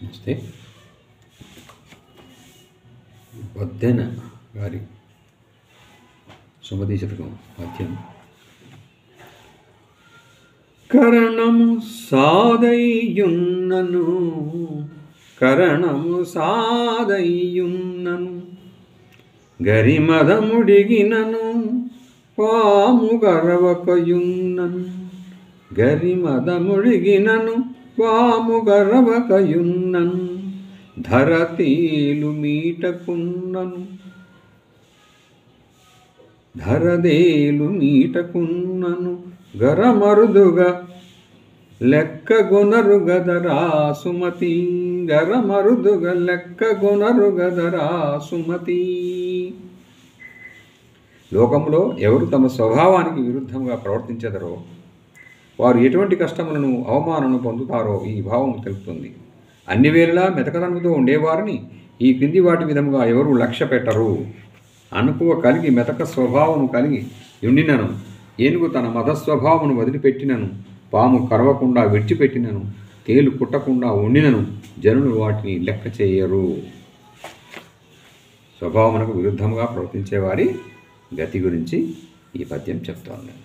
నమస్తే. వద్దెన గారి సుమతి శతకం పద్యం. కరణము సాదయ్యున్నను గరిమదముడిగినను పాము గరవకయున్నను ధరదేలు మీటకున్నను గరమరుదుగా లెక్కగొనరు గదరా సుమతి. లోకంలో ఎవరు తమ స్వభావానికి విరుద్ధంగా ప్రవర్తించెదరో వారు ఎటువంటి కష్టములను అవమానను పొందుతారో ఈ భావం తెలుపుతుంది. అన్ని వేళలా మెతకదనముతో ఉండేవారిని ఈ క్రింది వాటి విధముగా ఎవరు లక్ష్య పెట్టరు. అనుకువ కలిగి మెతక స్వభావము కలిగి ఉండినను, ఏనుగు తన మదస్వభావమును వదిలిపెట్టినను, పాము కరవకుండా విడిచిపెట్టినను, తేలు కుట్టకుండా ఉండినను జనులు వాటిని లెక్క చేయరు. స్వభావమునకు విరుద్ధంగా ప్రవర్తించేవారి గతి గురించి ఈ పద్యం చెప్తోంది.